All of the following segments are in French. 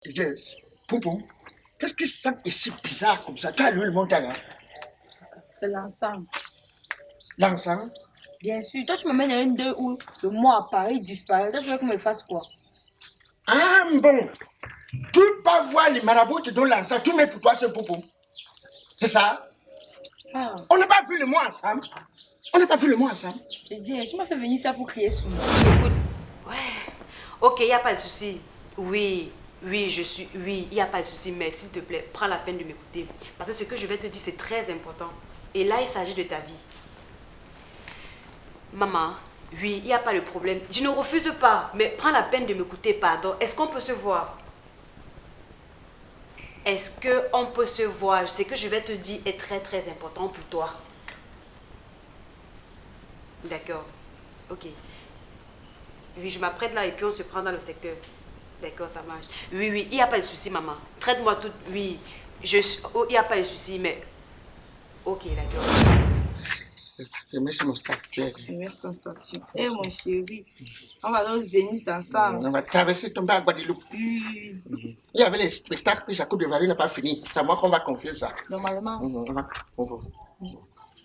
Yes. Poum poum. Qu'est-ce qui sent ici bizarre comme ça? Tu as allumé le montagne, hein? C'est l'ensemble. L'ensemble? Bien sûr. Toi, tu m'amènes à un deuil où le mot apparaît, il disparaît. Toi, tu veux qu'on me fasse quoi? Ah bon. Tu vas voir les marabouts qui donnent l'ensemble. Tout met pour toi, c'est poum poum. C'est ça? Ah. On n'a pas vu le mot ensemble. On n'a pas vu le mot ensemble. Je dis, tu m'as fait venir ça pour crier sur moi. Écoute, ouais. Ok, il n'y a pas de souci. Oui, oui, il n'y a pas de souci, mais s'il te plaît, prends la peine de m'écouter. Parce que ce que je vais te dire, c'est très important. Et là, il s'agit de ta vie. Maman, oui, il n'y a pas de problème. Je ne refuse pas, mais prends la peine de m'écouter, pardon. Est-ce qu'on peut se voir? Est-ce qu'on peut se voir? Ce que je vais te dire est très important pour toi. D'accord, ok. Oui, je m'apprête là et puis on se prend dans le secteur. D'accord, ça marche. Oui, il n'y a pas de souci, maman. Traite-moi tout. Oui, il n'y a pas de souci, mais... Ok, d'accord. Je mets sur mon statut. Je mets ton statut. Eh, mon chéri, on va dans le Zénith ensemble. On va traverser, tomber à Guadeloupe. Oui. Il y avait les spectacles que Jacob de Vallée n'a pas fini. C'est à moi qu'on va confier ça. Normalement.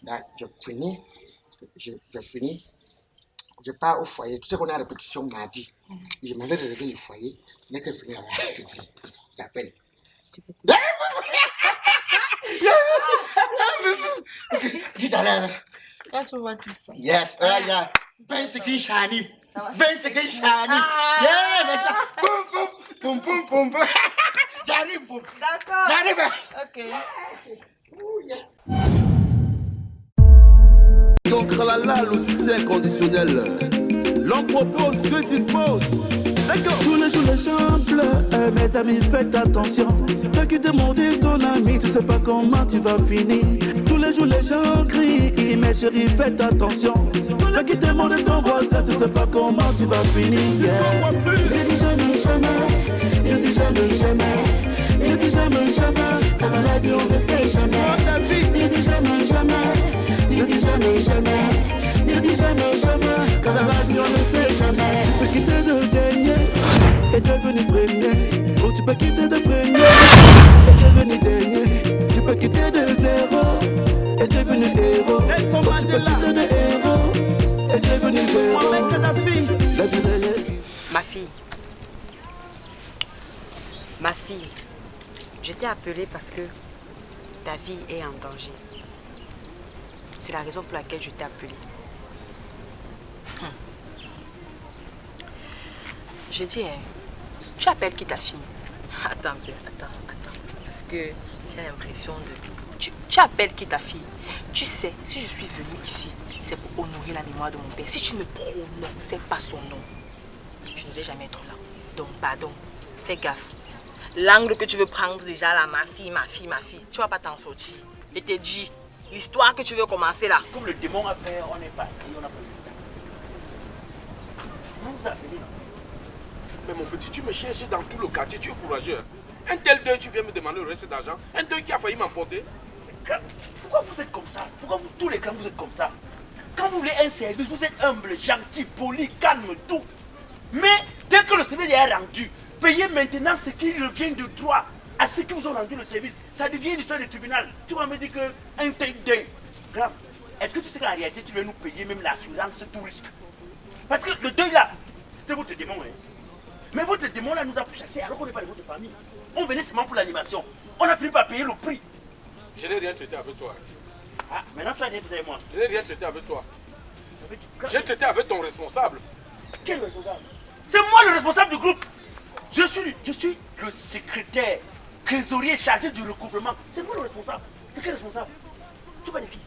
Là, je finis. Je finis. Je pars au foyer. Tu sais qu'on a répétition mardi. Je m'avais réservé le foyer. Dès que je finis là-bas, j'appelle. Dis d'aller. Quand tu vois tout ça. Yes, yeah. 20 secondes shiny. 20 secondes shiny. Ah. Yeah, mais ça. Poum, poum, poum, poum. J'arrive, poum. D'accord. J'arrive. Ok. Donc, tralala, le succès inconditionnel. L'homme propose, Dieu dispose. D'accord. Tous les jours les gens pleurent, mes amis faites attention. Toi qui demandais ton ami, tu sais pas comment tu vas finir. Tous les jours les gens crient, mes chéris faites attention. Toi qui demandes ton voisin, tu sais pas comment tu vas finir. C'est ce qu'on va faire. Il dit jamais, car dans la vie on ne sait jamais. Il dit jamais, car dans la vie on ne sait jamais. Tu peux quitter de dernier et devenir premier, ou tu peux quitter de premier et devenir dernier. Tu peux quitter de zéro et devenir héros, ou tu peux quitter de héros et devenir zéro. La vie est... Ma fille, je t'ai appelée parce que ta vie est en danger. C'est la raison pour laquelle je t'ai appelée. Je dis, tu appelles qui ta fille? Attends. Parce que j'ai l'impression de... Tu appelles qui ta fille? Tu sais, si je suis venue ici, c'est pour honorer la mémoire de mon père. Si tu ne prononçais pas son nom, je ne vais jamais être là. Donc, pardon, fais gaffe. L'angle que tu veux prendre déjà là, ma fille, tu vas pas t'en sortir. Je t'ai dit, l'histoire que tu veux commencer là. Comme le démon a fait, on est parti, on a pas eu le temps. Comment vous appelez là? Mais mon petit, tu me cherches dans tout le quartier, tu es courageux. Un tel deuil, tu viens me demander le reste d'argent. Un deuil qui a failli m'emporter. Pourquoi vous êtes comme ça? Pourquoi vous, tous les clans, vous êtes comme ça? Quand vous voulez un service, vous êtes humble, gentil, poli, calme, tout. Mais dès que le service est rendu, payez maintenant ce qui revient de droit à ceux qui vous ont rendu le service. Ça devient une histoire de tribunal. Tu vas me dire qu'un tel deuil. Grave. Est-ce que tu sais qu'en réalité, tu vas nous payer même l'assurance, tout risque? Parce que le deuil là, c'était votre démon. Hein? Mais votre démon là nous a pourchassés alors qu'on n'est pas de votre famille. On venait seulement pour l'animation. On a fini par payer le prix. Je n'ai rien traité avec toi. Ah, maintenant tu as rien traité avec moi. Je n'ai rien traité avec toi. J'ai traité avec ton responsable. Quel responsable? C'est moi le responsable du groupe. Je suis le secrétaire, trésorier chargé du recouvrement. C'est moi le responsable. C'est quel responsable? Tu vas de qui?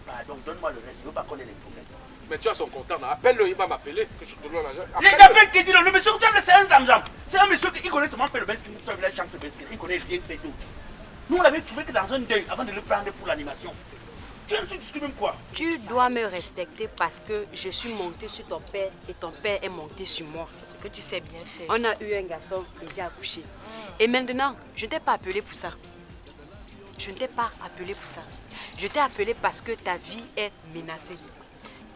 Pardon, donne-moi le reste. Je ne veux pas connaître les problèmes. Mais tu as son contact, appelle-le, il va m'appeler, que je te donne l'argent. Les appels qui disent le monsieur que tu as, c'est un zamzam. C'est un monsieur qui connaît seulement faire le benskin, tu as vu la chante le benskin, il connaît rien fait d'autre. Nous on l'avait trouvé que dans un deuil avant de le prendre pour l'animation. Tu discutes même quoi? Tu dois me respecter parce que je suis montée sur ton père et ton père est monté sur moi. Ce que tu sais bien faire. On a eu un garçon et j'ai accouché. Et maintenant, je ne t'ai pas appelé pour ça. Je ne t'ai pas appelé pour ça. Je t'ai appelé parce que ta vie est menacée.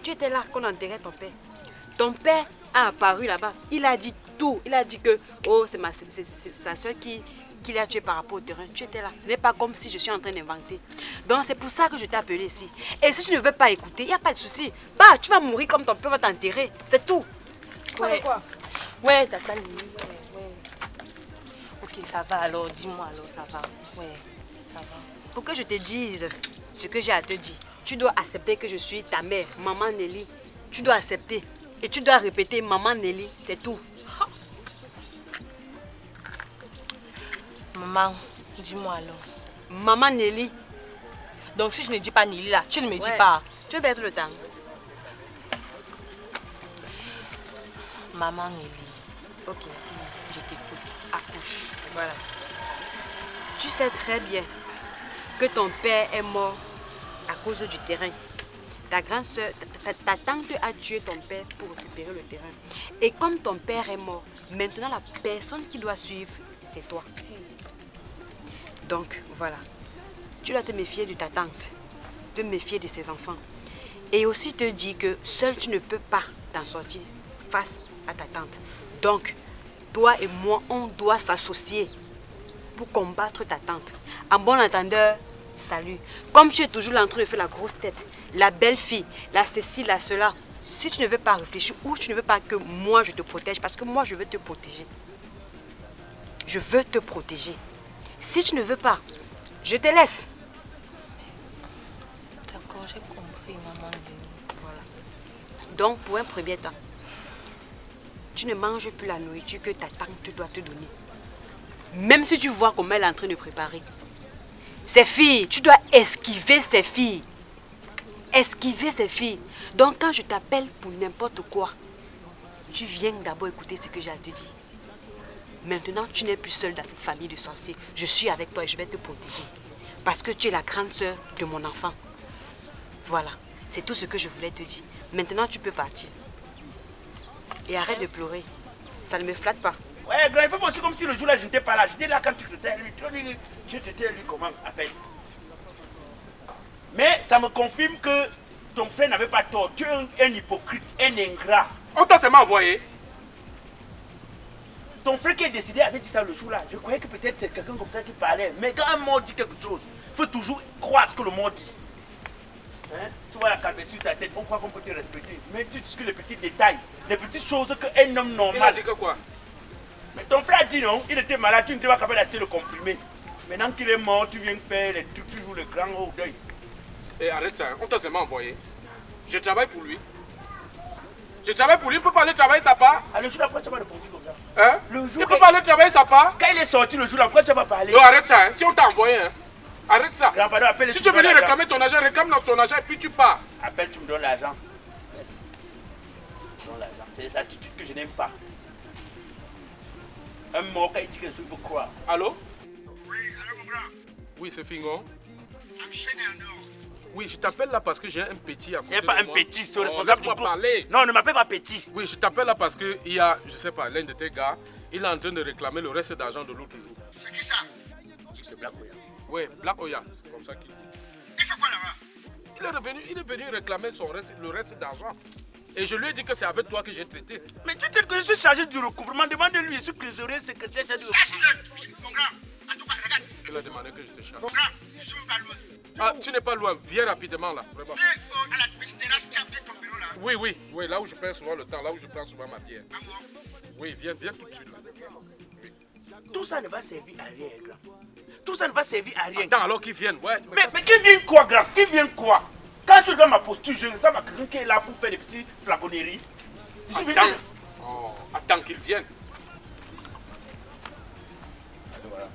Tu étais là qu'on enterrait ton père. Ton père a apparu là-bas. Il a dit tout. Il a dit que oh, c'est sa soeur qui l'a tué par rapport au terrain. Tu étais là. Ce n'est pas comme si je suis en train d'inventer. Donc c'est pour ça que je t'ai appelé ici. Et si tu ne veux pas écouter, il n'y a pas de souci. Bah, tu vas mourir comme ton père va t'enterrer. C'est tout. Ouais. Ouais, tata Lily, ouais. Ok, ça va alors, dis-moi alors, ça va. Ouais, ça va. Pour que je te dise ce que j'ai à te dire, tu dois accepter que je suis ta mère, maman Nelly. Tu dois accepter. Et tu dois répéter maman Nelly, c'est tout. Maman, dis-moi alors. Maman Nelly. Donc si je ne dis pas Nelly là, tu ne me dis Ouais. pas. Tu veux perdre le temps. Maman Nelly, Ok. je t'écoute. Accouche. Voilà. Tu sais très bien que ton père est mort à cause du terrain. Ta grande soeur, ta tante a tué ton père pour récupérer le terrain. Et comme ton père est mort, maintenant la personne qui doit suivre, c'est toi. Donc voilà. Tu dois te méfier de ta tante, te méfier de ses enfants. Et aussi te dire que seul tu ne peux pas t'en sortir face à ta tante. Donc, toi et moi, on doit s'associer pour combattre ta tante. En bon entendeur, salut. Comme tu es toujours là en train de faire la grosse tête, la belle fille, la ceci, la cela, si tu ne veux pas réfléchir ou tu ne veux pas que moi je te protège, parce que moi je veux te protéger. Je veux te protéger. Si tu ne veux pas, je te laisse. D'accord, j'ai compris, maman Nelly. Voilà. Donc, pour un premier temps, tu ne manges plus la nourriture que ta tante doit te donner. Même si tu vois comment elle est en train de préparer. Ces filles, tu dois esquiver ces filles. Esquiver ces filles. Donc, quand je t'appelle pour n'importe quoi, tu viens d'abord écouter ce que j'ai à te dire. Maintenant, tu n'es plus seule dans cette famille de sorciers. Je suis avec toi et je vais te protéger. Parce que tu es la grande sœur de mon enfant. Voilà, c'est tout ce que je voulais te dire. Maintenant, tu peux partir. Et arrête de pleurer. Ça ne me flatte pas. Ouais, grand, il faut aussi comme si le jour-là, je n'étais pas là. J'étais là quand tu étais lui. Je t'étais lui, comment appelle. Mais ça me confirme que ton frère n'avait pas tort. Tu es un hypocrite, un ingrat. On t'a seulement envoyé. Ton frère qui est décédé avait dit ça le jour-là. Je croyais que peut-être c'est quelqu'un comme ça qui parlait. Mais quand un mort dit quelque chose, il faut toujours croire ce que le mort dit. Hein? Tu vois la calme sur ta tête, on croit qu'on peut te respecter. Mais tu discutes les petits détails, les petites choses qu'un homme Il a normal. dit que quoi? Mais ton frère a dit non, il était malade, tu n'étais pas capable d'acheter le comprimé. Maintenant qu'il est mort, tu viens faire les trucs, tu joues le grand au deuil. Et arrête ça, on t'a seulement envoyé. Je travaille pour lui. Je travaille pour lui, il peut pas aller travailler sa part. Ah, le jour d'après, tu vas répondre comme ça. Hein? Le jour Il peut pas aller travailler sa part. Quand il est sorti le jour là, pourquoi tu vas pas parler? Non, arrête ça, hein. Si on t'a envoyé, hein. Arrête ça. Grand pardon, appelle Si tu veux venir réclamer ton argent, réclame ton argent et puis tu pars. Appelle, tu me donnes l'argent. Tu me donnes l'argent. C'est les attitudes que je n'aime pas. Un mort, quand il dit quelque chose, il faut croire. Allô? Oui, allô mon grand. Oui, c'est Fingon. Enchaîné en or. Oui, je t'appelle là parce que j'ai un petit à côté C'est pas de un moi. petit, c'est Oh, responsable du laisse-moi groupe. parler. Non, ne m'appelle pas petit. Oui, je t'appelle là parce qu'il y a, je sais pas, l'un de tes gars, il est en train de réclamer le reste d'argent de l'autre jour. C'est qui ça? C'est Black Oya. Oui, Black Oya, c'est comme ça qu'il dit. Il fait quoi là-bas? Il est venu réclamer le reste d'argent. Et je lui ai dit que c'est avec toi que j'ai traité. Mais tu sais que je suis chargé du recouvrement. Demande-lui, je suis trésorier, secrétaire chargé du recouvrement. Casse-le! Mon grand, en tout cas, regarde. Il a demandé que je te chasse. Mon grand, je suis même pas loin. Ah, tu n'es pas loin. Viens rapidement là. Vraiment. Viens à la petite terrasse qui a peut-être ton bureau là. Oui, là où je perds souvent le temps, là où je prends souvent ma bière. Ah bon? Oui, viens tout de suite là. Oui. Tout ça ne va servir à rien, grand. Tout ça ne va servir à rien. Attends, alors qu'ils viennent, ouais. Mais qui vient quoi, grand? Qui vient quoi? Quand tu donnes ma posture, je ne sais pas quelqu'un qui est là pour faire des petites flaconneries. Je suis venu. Attends. Oh, attends qu'ils viennent. Voilà.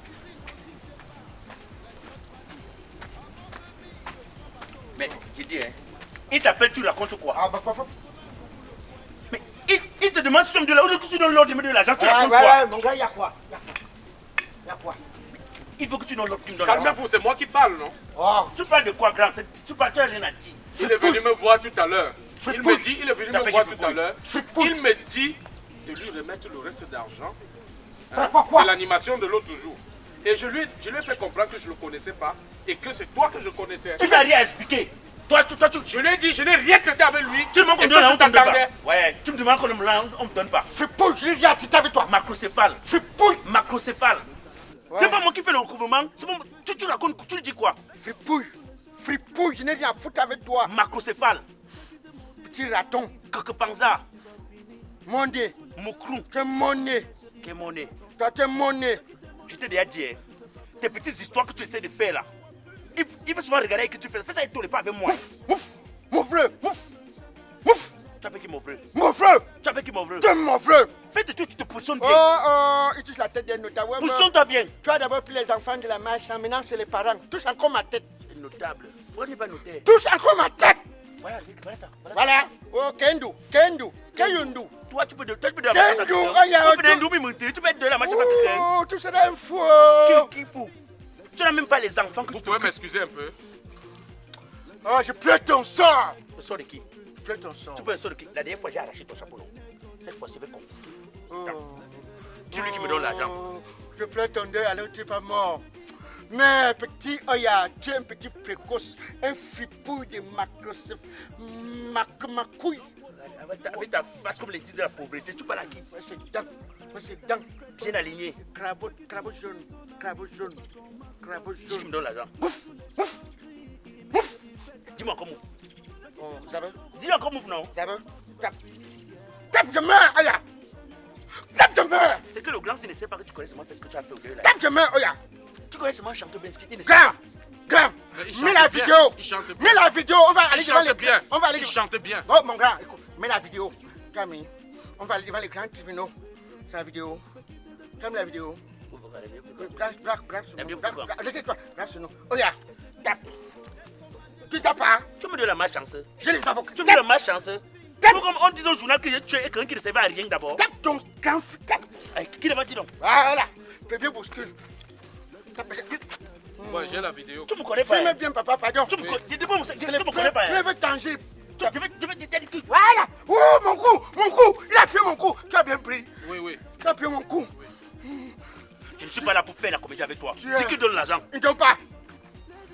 Mais, j'ai dit, hein, il t'appelle, tu racontes quoi? Ah bah, Mais il te demande si tu me donnes l'ordre, tu donnes l'ordre de me donner l'argent, tu ouais, racontes ouais, quoi? ouais, mon gars, y'a quoi? Y'a quoi? Il faut que tu donnes l'ordre, tu me donnes l'argent. Calmez-vous, c'est moi qui parle, non? Oh, Tu parles de quoi, grand? Tu parles, tu n'as rien à dire. Il est venu me voir tout à l'heure. Il Fripouille. me dit, il est venu T'as me fait voir du tout à l'heure. Fripouille. Il me dit de lui remettre le reste d'argent pourquoi? de l'animation de l'autre jour. Et je lui ai fait comprendre que je ne le connaissais pas et que c'est toi que je connaissais. Tu n'as rien à expliquer. Toi, Je lui ai dit, je n'ai rien traité avec lui. tu me demandes qu'on Et me donne, toi, on je te donne pas. t'attendais. Ouais, tu me demandes qu'on me donne pas. Fripouille, je l'ai dit à tu avec toi. Macrocéphale. Fripouille. Macrocéphale. C'est pas moi qui fais le recouvrement. C'est pas moi. Tu racontes, tu lui dis quoi? Fripouille. Fripouille, je n'ai rien à foutre avec toi. Macrocéphale. Petit raton. Panza. Mondé. Moukrou. Tu es mon nez. Qu'est mon nez? Toi, tu es mon nez. Je t'ai déjà dit, hein, tes petites histoires que tu essaies de faire là. Il faut souvent regarder que tu fais. Fais ça et tout, pas avec moi. Mouf. Mon frère. Mouf. Mouf. Tu appelles qui mon frère? Mon frère. Tu appelles qui mon frère? Tu es mon frère. Fais de tout, tu te positionnes bien. Oh, il touche la tête des notables. Ouais, Positionne-toi bien. tu as d'abord pris les enfants de la marche, maintenant c'est les parents. Touche encore ma tête. Notable. Pourquoi tu n'es pas noté? Touche encore ma tête. Voilà ça. Voilà. Oh, Kayundu. Toi, tu peux de la marche. Kendo, regarde. Tu peux être de la marche. Oh, tout ça un fou. Qui fou? Tu n'as même pas les enfants que Vous tu pouvez m'excuser un peu. Oh, je pleure ton sort. Le sort de qui? Je pleure ton sort. Tu peux le sort de qui? La dernière fois, j'ai arraché ton chapeau. Non. Cette fois, je vais confisquer. C'est lui qui me donne l'argent. Je pleure ton deuil alors tu n'es pas mort. Mais petit Oya, tu es un petit précoce, un fripouille de macouille. Avec ta face comme les titres de la pauvreté, tu parles à qui? Moi c'est dingue. Bien aligné. Crabeau jaune. C'est qui me donne l'argent? Mouf. Dis-moi encore mouf. Oh, ça va? Dis-moi encore mouf, non? Ça va? Tape de main, Oya. Tape de main. C'est que le grand, s'il ne sait pas que tu connais seulement ce que tu as fait au deuil là. Tape de main, Oya. Tu connais seulement chanter bien ce qu'il ne sait pas. Grand. Mais il Mets la chante bien. vidéo. Il chante bien. Mets la vidéo. On va aller Il devant les chante bien. On va aller Il chante bien. Oh mon grand, écoute, mets la vidéo. Camille, on va aller devant les grands tribunaux. C'est la vidéo. Comme la vidéo. Braque sur nous. Laissez-toi, braque sur nous. Oh ya, tape. Tu tapes pas? Tu me donnes la malchance. J'ai les avocats. Tu me donnes la malchance. Il faut comme on dit au journal que j'ai tué quelqu'un qui ne servait à rien d'abord. Tape ton grand tape. Qui l'a dit donc? Voilà, bébé bouscule. Moi, j'ai la vidéo. Tu me connais pas. Fais-moi bien, papa, pardon. Tu me connais pas. Je vais t'anger. Je vais te dire. Voilà. Oh, mon cou. Il a pris mon cou. Tu as bien pris. Oui. Tu as pris mon cou. Je ne suis pas là pour faire la comédie avec toi. Tu Dis es- qu'il donne l'argent. Il ne donne pas.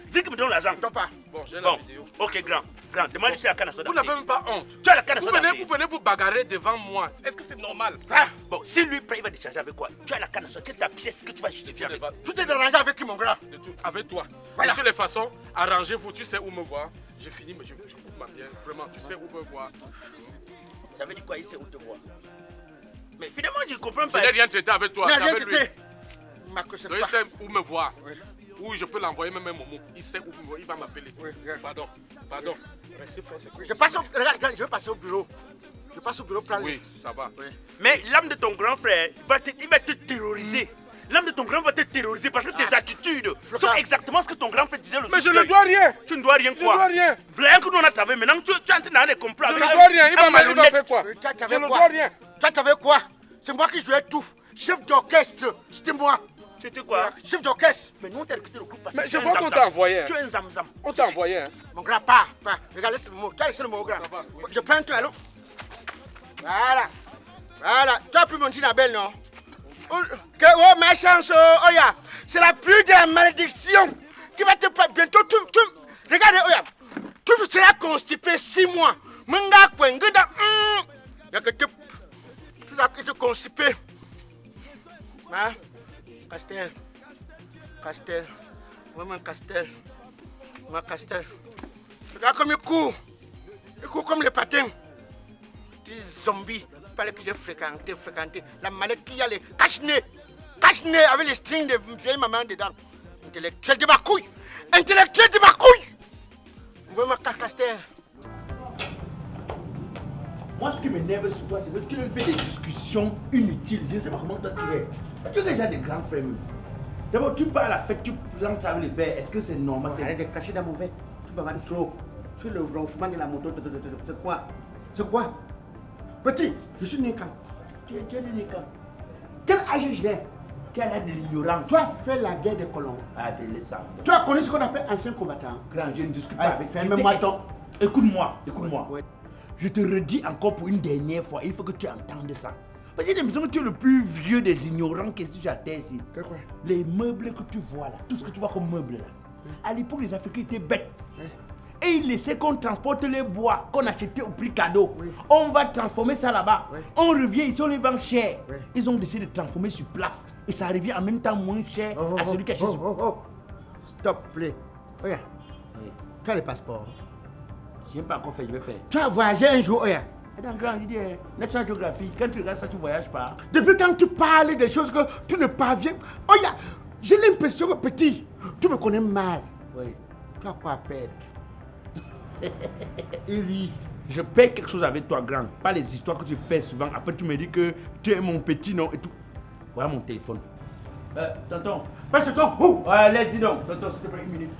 Dis qu'il me donne l'argent. Il ne donne pas. Bon, j'ai la Bon, vidéo. ok, grand. Demande ici à la canne à soda. Vous n'avez même pas honte. Tu as la canne à Vous soda. venez vous bagarrer devant moi. Est-ce que c'est normal? Va. Bon, si lui il va décharger avec quoi? Tu as la canne à soda. Quelle est ta pièce que tu vas justifier avec? Tout est arrangé avec qui, mon grand? Avec toi. Voilà. De toutes les façons, arrangez-vous. Tu sais où me voir. J'ai fini, mais je coupe ma bière. Vraiment, tu sais où me voir. Ça veut dire quoi? Il sait où te voir. Mais finalement, je ne comprends Je pas. n'ai rien traité avec toi. Mais C'est rien, avec lui. c'était. Marco, c'est Donc, il pas. sait où me voir. Oui. Où je peux l'envoyer même un moment. Il sait où me voir. Il va m'appeler. Oui, bien. Pardon. Restez fort. c'est cool. Je passe au... Regarde, je vais passer au bureau. Je passe au bureau prendre. Oui, ça va. Mais l'âme de ton grand frère, il va te terroriser. L'âme de ton grand va te terroriser parce que tes attitudes sont exactement ce que ton grand frère disait le Mais je jour ne du dois deuil. rien. Tu ne dois rien Je quoi? ne dois rien. Blanc que nous on a travaillé, maintenant tu es en train d'aller complots. Je ne dois rien. Il va faire quoi? Toi, tu Je avais ne quoi? dois rien. Toi, tu avais quoi? C'est moi qui jouais tout. Chef d'orchestre, c'était moi. Tu étais quoi? Chef d'orchestre. Mais nous on t'a recruté le groupe parce Mais que je tu es vois un qu'on zamzam. t'a envoyé, hein. Tu es un zamzam. On t'a envoyé, hein. Mon grand, pas. Regarde, laisse le mot. Tu as laissé le mot au grand. Ça va, oui. Je prends toi, allô? Voilà. Tu as pris mon Tinabel, non? Oh, ma chance, oh, ya. C'est la pluie de la malédiction qui va te prendre bientôt. Regardez, oh, ya. Tu seras constipé 6 mois. Manga, Kwengunda, il y a que tu vas te constiper. Hein? Castel. Maman Castel. Regarde comme il court. Il court comme les patins. Petit zombie. Il fallait que j'ai fréquenté. La mallette qui a les cache-nez avec les strings de vieille maman dedans. Intellectuel de ma couille. Maman Castel. Moi, ce qui m'énerve sur toi, c'est que tu me fais des discussions inutiles. Je ne sais pas comment toi tu es. Tu es déjà des grands frères. D'abord, tu pars à la fête, tu plantes avec les verres. Est-ce que c'est normal? Arrête de cracher dans mon verre. Tu bavardes trop. Tu es le ronflement de la moto. C'est quoi? Petit, je suis né quand? Tu es né quand? Quel âge j'ai? Tu as l'air de l'ignorance. Tu as fait la guerre des colons. Ah, t'es laissant. Tu as connu ce qu'on appelle ancien combattant. Grand, je ne discute pas Ah, avec ferme-moi ton... Écoute-moi. Ouais. Je te redis encore pour une dernière fois, il faut que tu entendes ça. Parce que j'ai l'impression que tu es le plus vieux des ignorants qui est sur la terre ici. C'est quoi? Les meubles que tu vois là, tout ce que tu vois comme meubles là, à l'époque les Africains étaient bêtes. et ils laissaient qu'on transporte les bois qu'on achetait au prix cadeau. On va transformer ça là-bas. On revient ici, on les vend cher. Ils ont décidé de transformer sur place. Et ça revient en même temps moins cher à celui qui achète sur... Stop, play. Regarde. Tu as le passeport. Je n'ai pas encore fait, je vais faire. Tu as voyagé un jour, regarde. Dans grand, il dit, National Geographic, quand tu regardes ça, tu ne voyages pas. Depuis quand tu parles des choses que tu ne parviens... Regarde, j'ai l'impression que petit, tu me connais mal. Oui. Tu as quoi à perdre? Oui. Je paie quelque chose avec toi, grand. Pas les histoires que tu fais souvent. Après, tu me dis que tu es mon petit nom et tout. Voilà mon téléphone. Tonton. Parce que toi, où? Ouais, laisse, dis donc. Tonton, s'il te plaît, une minute.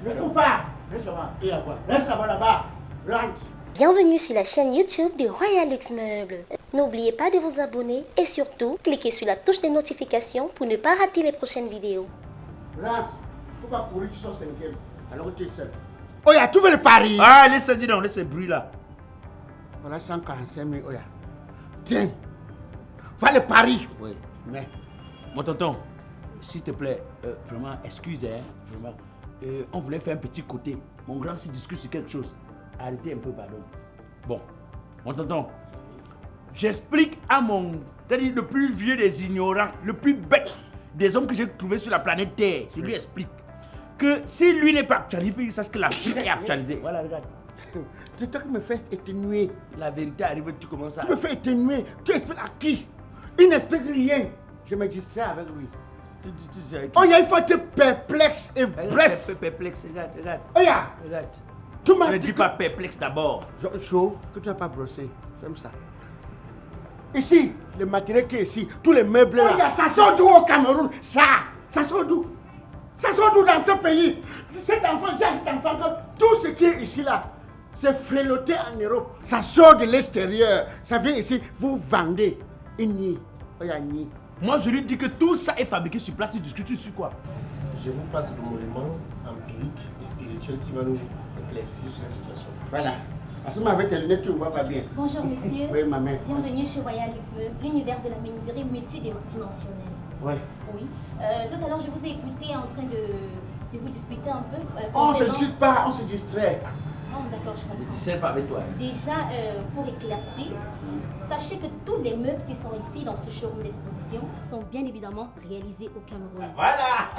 Ne coupe pas. Reste là-bas. Et à quoi? Reste là-bas. Rentre. Bienvenue sur la chaîne YouTube de Royal Luxe Meubles. N'oubliez pas de vous abonner et surtout, cliquez sur la touche de notification pour ne pas rater les prochaines vidéos. Rentre. Pourquoi courir, tu sors 5e alors que tu es seul? Oh, ya, tu veux le pari? Ah, laisse, dis donc, laisse ce bruit là. Voilà 145 000, oh, ya. Tiens. Va le pari. Oui. Mais. Mon tonton, s'il te plaît, vraiment, excuse, hein. Vraiment, on voulait faire un petit côté. Mon grand s'il discute sur quelque chose. Arrêtez un peu, pardon. Bon, mon tonton, j'explique à mon, c'est-à-dire le plus vieux des ignorants, le plus bête des hommes que j'ai trouvé sur la planète Terre. Je lui explique que si lui n'est pas actualisé, il sache que la vie est actualisée. Voilà, regarde. C'est toi qui me fais éteigner. La vérité arrive, tu commences à... Tu me fais éteigner. Tu expliques à qui? Il n'explique rien. Je me distrais avec lui. Tu sais avec qui? Oh, il faut être perplexe et bref. Perplexe, regarde. Oh, ya. Regarde. Tu m'as Ne dit dis pas perplexe d'abord. Chaud, que tu n'as pas brossé. J'aime ça. Ici, le matériel qui est ici, tous les meubles là. Oh, ya, ça sort d'où au Cameroun? Ça sort d'où? Ça sort d'où dans ce pays? Cet enfant, dis à cet enfant que tout ce qui est ici là, c'est fréloté en Europe. Ça sort de l'extérieur. Ça vient ici, vous vendez. Igni. Oh, ya, ni. Moi, je lui dis que tout ça est fabriqué sur place. Tu discutes sur quoi? Je vous passe le monument empirique et spirituel qui va nous éclaircir sur cette situation. Voilà. Parce que avec tes lunettes, tu ne vois pas bien. Bonjour monsieur. Oui, ma mère. Bienvenue chez Royal Luxe Meubles, l'univers de la menuiserie multidimensionnelle. Oui. Oui. Tout à l'heure, je vous ai écouté en train de vous discuter un peu. On ne se discute pas, on se distrait. Oh, d'accord, je comprends. Ne sais pas avec toi. Déjà, pour éclaircir, sachez que tous les meubles qui sont ici dans ce showroom d'exposition sont bien évidemment réalisés au Cameroun. Voilà.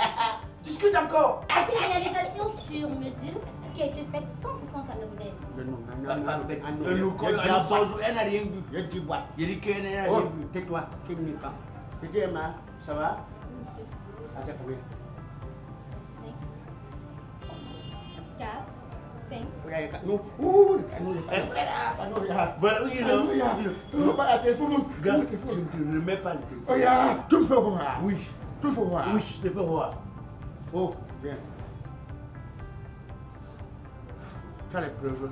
Discute encore. C'est une réalisation sur mesure qui a été faite 100% camerounaise. Elle n'a rien vu. Je dis boîte. Je dis qu'elle n'a rien Oh, vu. tais-toi, tu n'es pas. Petit Emma, ça va? Oui, monsieur. Ah, c'est combien? 5, 4, 5. Nous, Voilà, oui, non. tu ne veux pas la téléphone? Regarde, je ne te remets pas le téléphone. Oh, ya, tu me fais voir. Oui. Tu me fais voir. Oui, je te fais voir. Oh, bien. Tu as les preuves?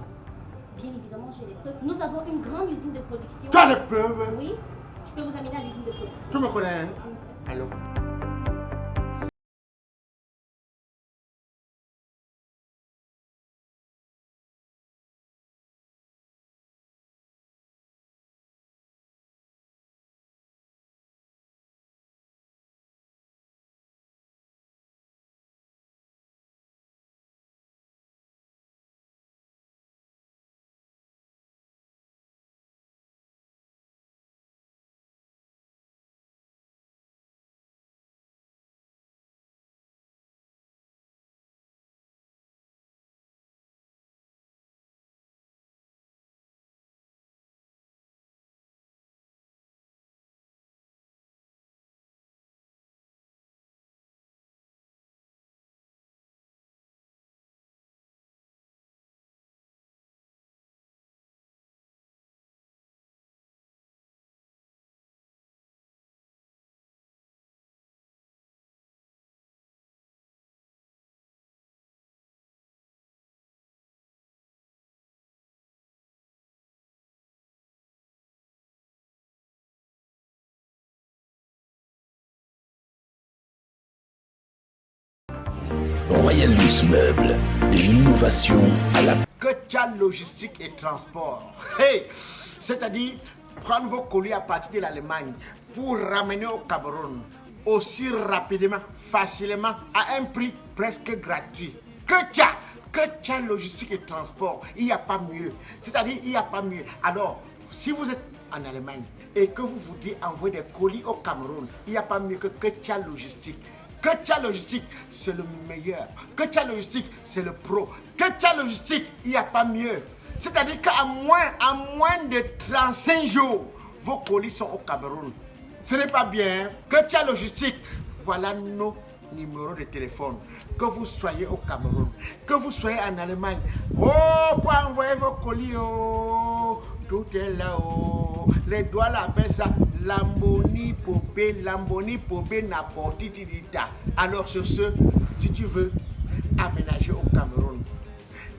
Bien évidemment, j'ai les preuves. Nous avons une grande usine de production. Tu as les preuves? Oui, je peux vous amener à l'usine de production. Tu me connais, hein? Oui, monsieur. Allô? Royal Luxe Meubles, de l'innovation à la... Que tu as logistique et transport. Hey, c'est-à-dire prendre vos colis à partir de l'Allemagne pour ramener au Cameroun aussi rapidement, facilement, à un prix presque gratuit. Que tu as que Tchad Logistique et Transport, il n'y a pas mieux. C'est-à-dire, il n'y a pas mieux. Alors, si vous êtes en Allemagne et que vous voudriez envoyer des colis au Cameroun, il n'y a pas mieux que Tchad Logistique. Que Tchad Logistique, c'est le meilleur. Que Tchad Logistique, c'est le pro. Que Tchad Logistique, il n'y a pas mieux. C'est-à-dire qu'à moins de 35 jours, vos colis sont au Cameroun. Ce n'est pas bien. Que Tchad Logistique, voilà nos numéros de téléphone. Que vous soyez au Cameroun, que vous soyez en Allemagne. Oh, pour envoyer vos colis, oh, tout est là-haut. Les doigts l'appellent ça Lamboni Popé, n'importe Tidita. Alors sur ce, si tu veux aménager au Cameroun,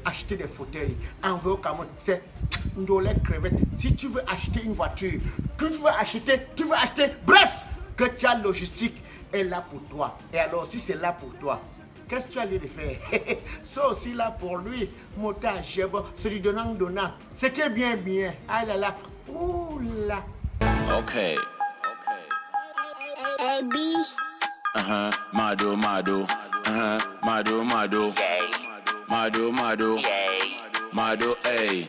acheter des fauteuils, envoyer au Cameroun, c'est Ndolé crevette. Si tu veux acheter une voiture, que tu veux acheter, bref, que Tchad Logistique est là pour toi. Et alors, si c'est là pour toi, qu'est-ce que tu as lieu de faire? C'est aussi là pour lui. Montage, c'est du donnant. Ce qui est bien. Ah là là. Ouh là. Ok. Mado. Mado, hey.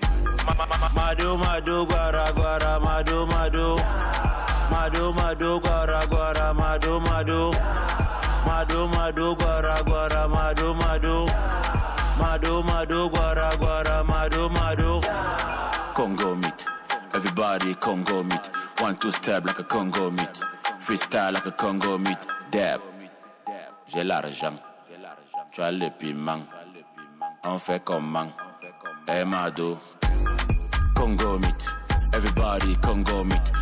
Mado, guara, mado. Mado, guara, mado. Mado, guara, mado. Congo meat, everybody Congo meat. 1-2 step like a Congo meat. Freestyle like a Congo meat. Dab, j'ai l'argent. Tu as le piment. On fait comment? Hey Mado, Congo meat, everybody Congo meat.